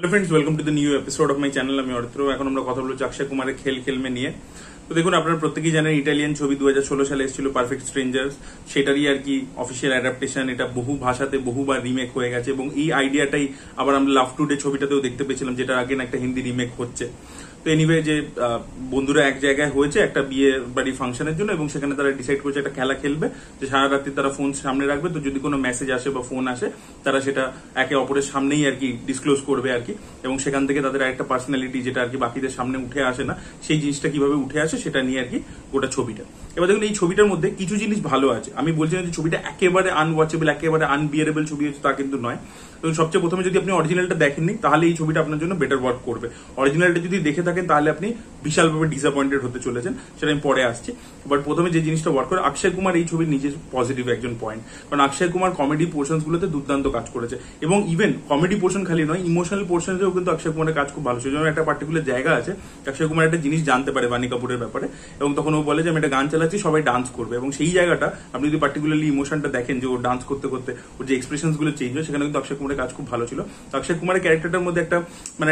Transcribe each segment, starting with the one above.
Hello friends, welcome to the new episode of my channel. আমি অরিত্র। এখন আমরা কথা বলছি অক্ষয় কুমারের খেল খেল মে নিয়ে। তো দেখুন, আপনারা প্রত্যেকেই জানেন ইটালিয়ান ছবি 2016 সালে এসেছিল পারফেক্ট স্ট্রেঞ্জার্স। সেটারই আর কি অফিসিয়াল অ্যাডাপ্টেশন। এটা বহু ভাষাতে বহুবার রিমেক হয়ে গেছে এবং এই আইডিয়াটাই আবার আমরা লাভ টুডে ছবিটাতেও দেখতে পেয়েছিলাম, যেটা আগে একটা হিন্দি রিমেক হচ্ছে। তো এনিওয়ে, যে বন্ধুরা এক জায়গায় হয়েছে একটা বিয়ে বাড়ি ফাংশনের জন্য এবং সেখানে তারা ডিসাইড করছে একটা খেলা খেলবে, যে সারা রাত্রি তারা ফোন সামনে রাখবে। তো যদি কোনো মেসেজ আসে বা ফোন আসে, তারা সেটা একে অপরের সামনেই আর কি ডিসক্লোজ করবে আর কি। এবং সেখান থেকে তাদের একটা পার্সোনালিটি, যেটা আর কি বাকিদের সামনে উঠে আসে না, সেই জিনিসটা কিভাবে উঠে আসে সেটা নিয়ে আর কি গোটা ছবিটা। এবার দেখুন, এই ছবিটার মধ্যে কিছু জিনিস ভালো আছে। আমি বলছি না যে ছবিটা একেবারে আনওয়াচেবল, একেবারে আনবিয়ারেবল ছবি হচ্ছে, তা কিন্তু নয়। তো সবচেয়ে প্রথমে যদি আপনি অরিজিনালটা দেখেননি, তাহলে এই ছবিটা আপনার জন্য বেটার ওয়ার্ক করবে। অরিজিনালটা যদি দেখে থাকেন, তাহলে আপনি বিশালভাবে ডিসঅ্যাপয়েন্টেড হতে চলেছেন, সেটা আমি পরে আসছি। বাট প্রথমে যে জিনিসটা ওয়ার্ক করে, অক্ষয় কুমার এই ছবির নিজের পজিটিভ একজন পয়েন্ট। কারণ অক্ষয় কুমার কমেডি পোর্শনস গুলোতে দুর্দান্ত কাজ করেছে এবং ইভেন কমেডি পোর্শন খালি নয়, ইমোশনাল পোর্শনসেও কিন্তু অক্ষয় কুমারের কাজ খুব ভালো ছিল। যেমন একটা পার্টিকুলার জায়গা আছে, অক্ষয় কুমার একটা জিনিস জানতে পারে বাণী কাপুরের ব্যাপারে এবং তখন ও বলে যে আমি একটা গান চালাচ্ছি, সবাই ডান্স করবে। এবং সেই জায়গাটা আপনি যদি পার্টিকুলারলি ইমোশনটা দেখেন, যে ও ডান্স করতে করতে ওর যে এক্সপ্রেশনস গুলো চেঞ্জ হয়, সেখানে কিন্তু অক্ষয় কুমারের কাজ খুব ভালো ছিল। তো অক্ষয় কুমারের ক্যারেক্টারটার মধ্যে একটা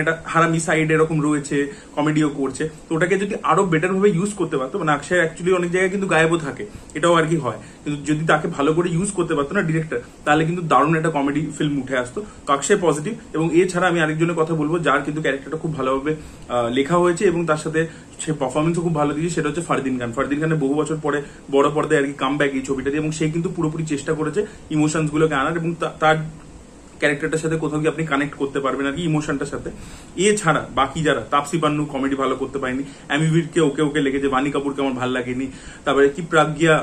একটা হারামি সাইড এরকম রয়েছে, কমেডিও করছে। তো ওটাকে যদি আরো বেটার ভাবে ইউজ করতে পারতো, অক্ষয় অ্যাকচুয়ালি অনেক জায়গায় কিন্তু গায়েবও থাকে, এটাও আর কি হয়, কিন্তু যদি তাকে ভালো করে ইউজ করতে পারতো না ডিরেক্টর, তাহলে কিন্তু দারুণ একটা কমেডি ফিল্ম উঠে আসতো। তো অক্ষয় পজিটিভ। এবং এছাড়া আমি আরেকজনের কথা বলবো, যার কিন্তু ক্যারেক্টারটা খুব ভালোভাবে লেখা হয়েছে এবং তার সাথে সে পারফরমেন্সও খুব ভালো দিয়েছে, সেটা হচ্ছে ফারদিন খান। ফারদিন খানের বহু বছর পরে বড় পর্দায় আর কি কামব্যাক এই ছবিটা দিয়ে, এবং সে কিন্তু পুরোপুরি চেষ্টা করেছে ইমোশনস গুলোকে আনার এবং তার ক্যারেক্টারটার সাথে কোথাও গিয়ে আপনি কানেক্ট করতে পারবেন আর কি ইমোশনটার সাথে। এছাড়া বাকি যারা, তাপসি পান্নু কমেডি ভালো করতে পারেনি, অ্যামিভিরকে ওকে ওকে লেগেছে, বাণী কাপুরকে আমার ভাল লাগেনি, তারপরে কি প্রাজ্ঞা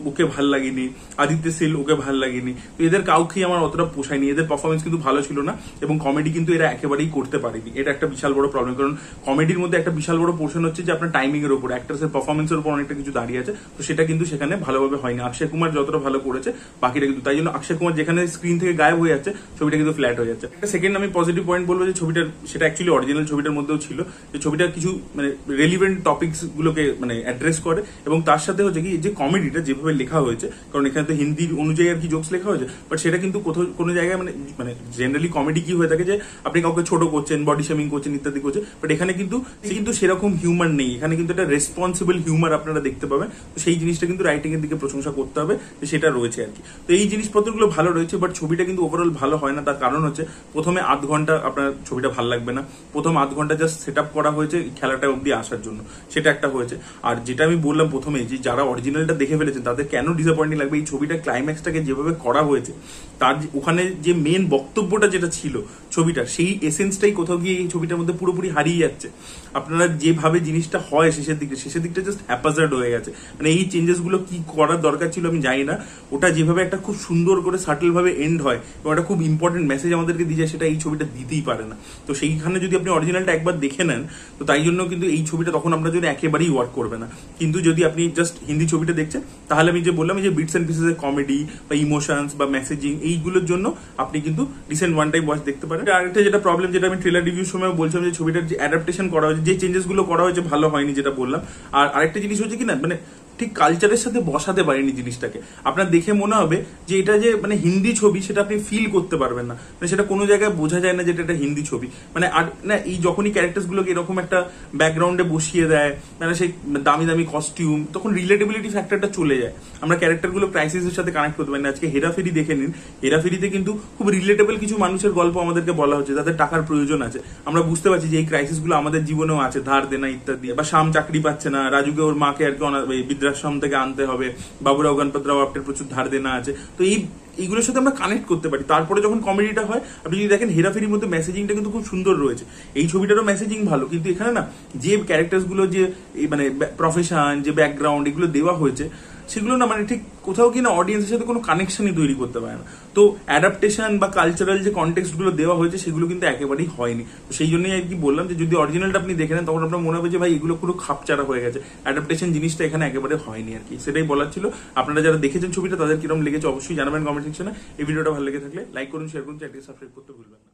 ওকে ভাল লাগেনি, আদিত্য সিল ওকে ভাল লাগেনি। তো এদের কাউকেই আমার অতটা পোষায়নি। এদের পারফরমেন্স কিন্তু ভালো ছিল না এবং কমেডি কিন্তু এরা একেবারেই করতে পারেনি। এটা একটা বিশাল বড় প্রবলেম। কারণ কমেডির মধ্যে একটা বিশাল বড় পোর্শন হচ্ছে যে আপনার টাইমিং এর উপর, অ্যাক্টরসের পারফরমেন্সের উপর অনেকটা কিছু দাঁড়িয়ে আছে। তো সেটা কিন্তু সেখানে ভালোভাবে হয়নি। অক্ষয় কুমার যতটা ভালো করেছে, বাকিটা কিন্তু, তাই জন্য অক্ষয় কুমার যেখানে স্ক্রিন থেকে গায়েব হয়ে যাচ্ছে, ছবিটা কিন্তু ফ্ল্যাট হয়ে যাচ্ছে। একটা সেকেন্ড আমি পজিটিভ পয়েন্ট বলবো, যে ছবিটার, সেটা অ্যাকচুয়ালি অরিজিনাল ছবিটার মধ্যেও ছিল, যে ছবিটার কিছু রেলিভেন্ট টপিকস গুলোকে অ্যাড্রেস করে এবং তার সাথে হচ্ছে কি, যে কমেডিটা যেভাবে লেখা হয়েছে, কারণ এখানে তো হিন্দি অনুযায়ী আর কি জোকস লেখা হয়েছে, বাট সেটা কিন্তু কোথাও কোনো জায়গায় জেনারেলি কমেডি কি হয়ে থাকে, যে আপনি কাউকে ছোট করছেন, বডি শেমিং করছেন, ইত্যাদি করছেন। বাট এখানে কিন্তু সেরকম হিউমার নেই। এখানে কিন্তু একটা রেসপন্সিবল হিউমার আপনারা দেখতে পাবেন। তো সেই জিনিসটা কিন্তু রাইটিং এর দিকে প্রশংসা করতে হবে, যে সেটা রয়েছে আর কি। তো এই জিনিসপত্রগুলো ভালো রয়েছে, বাট ছবিটা কিন্তু ওভারঅল ভালো হয় না। তার কারণ হচ্ছে, প্রথমে আধ ঘন্টা আপনার ছবিটা ভালো লাগবে না। প্রথম আধ ঘন্টা জাস্ট সেট আপ করা হয়েছে খেলাটা অব্দি আসার জন্য, সেটা একটা হয়েছে। আর যেটা আমি বললাম প্রথমে, যে যারা অরিজিনালটা দেখে ফেলেছেন তাদের কেন ডিসঅ্যাপয়েন্টিং লাগবে, এই ছবিটা ক্লাইম্যাক্সটাকে যেভাবে করা হয়েছে, তার ওখানে যে মেন বক্তব্যটা যেটা ছিল ছবিটা, সেই এসেন্সটাই কোথাও গিয়ে এই ছবিটার মধ্যে পুরোপুরি হারিয়ে যাচ্ছে। আপনারা যেভাবে জিনিসটা হয় শেষের দিকটা জাস্ট হ্যাপাজার্ড হয়ে গেছে। এই চেঞ্জেস গুলো কি করার দরকার ছিল আমি জানি না। ওটা যেভাবে একটা খুব সুন্দর করে সাটেল ভাবে এন্ড হয় এবং একটা খুব ইম্পর্টেন্ট মেসেজ আমাদেরকে দিয়ে যায়, সেটা এই ছবিটা দিতেই পারে না। তো সেইখানে যদি আপনি অরিজিনালটা একবার দেখে নেন, তো তাই জন্য কিন্তু এই ছবিটা তখন আপনার জন্য একেবারেই ওয়ার্ক করবে না। কিন্তু যদি আপনি জাস্ট হিন্দি ছবিটা দেখছেন, তাহলে আমি যে বললাম, যে বিটস এন্ড পিসেস এর কমেডি বা ইমোশনস বা মেসেজিং, এইগুলোর জন্য আপনি কিন্তু রিসেন্ট ওয়ান টাইম ওয়াচ দেখতে পারেন। আরেকটা যেটা প্রবলেম, যেটা আমি ট্রেলার রিভিউর সময় বলছিলাম, যে ছবিটার যে অ্যাডাপ্টেশন করা হয়েছে, যে চেঞ্জেস গুলো করা হয়েছে, ভালো হয়নি, যেটা বললাম। আর আরেকটা জিনিস হচ্ছে কি না, ঠিক কালচারের সাথে বসাতে পারেনি জিনিসটাকে। আপনার দেখে মনে হবে যে এটা যে হিন্দি ছবি, সেটা আপনি ফিল করতে পারবেন না। সেটা কোনো জায়গায় বোঝা যায় না যে এটা হিন্দি ছবি। আর না, এই যখনই ক্যারেক্টার্স গুলোকে এরকম একটা ব্যাকগ্রাউন্ডে বসিয়ে দেয়, সেই দামি দামি কস্টিউম, তখন রিলেটেবিলিটি ফ্যাক্টরটা চলে যায়। আমরা ক্যারেক্টার গুলো ক্রাইসিসের সাথে কানেক্ট করতে পারি না। আজকে হেরাফেরি দেখে নিন, হেরাফেরিতে কিন্তু খুব রিলেটেবল কিছু মানুষের গল্প আমাদেরকে বলা হচ্ছে, যাদের টাকার প্রয়োজন আছে। আমরা বুঝতে পারছি যে এই ক্রাইসিস গুলো আমাদের জীবনেও আছে, ধার দেনা ইত্যাদি। বা শাম চাকরি পাচ্ছে না, রাজুকে ওর মাকে আর কি বৃদ্ধাশ্রম থেকে আনতে হবে, বাবুরাও গণপতরাও আপনার প্রচুর ধার দেনা আছে। তো এইগুলোর সাথে আমরা কানেক্ট করতে পারি। তারপরে যখন কমেডিটা হয়, আপনি যদি দেখেন হেরাফেরির মধ্যে মেসেজিংটা কিন্তু খুব সুন্দর রয়েছে। এই ছবিটারও মেসেজিং ভালো, কিন্তু এখানে না, যে ক্যারেক্টার্স গুলো, যে প্রফেশন, যে ব্যাকগ্রাউন্ড এগুলো দেওয়া হয়েছে, সেগুলো না ঠিক কোথাও কি না অডিয়েন্সের সাথে কোনো কানেকশনই তৈরি করতে পারে না। তো অ্যাডাপ্টেশন বা কালচারাল যে কন্টেক্সট গুলো দেওয়া হয়েছে, সেগুলো কিন্তু একেবারেই হয়নি। তো সেই জন্যই আর কি বললাম, যে যদি অরিজিনালটা আপনি দেখে নেন, তখন আপনার মনে হবে যে ভাই এগুলো পুরো খাপচারা হয়ে গেছে, অ্যাডাপ্টেশন জিনিসটা এখানে একেবারে হয়নি আর কি। সেটাই বলার ছিল। আপনারা যারা দেখেছেন ছবিটা, তাদের কিরকম লেগেছে অবশ্যই জানাবেন কমেন্ট সেকশনে। এই ভিডিওটা ভালো লেগে থাকলে লাইক করুন, শেয়ার করুন, চ্যানেলটি সাবস্ক্রাইব করতে ভুলবেন না।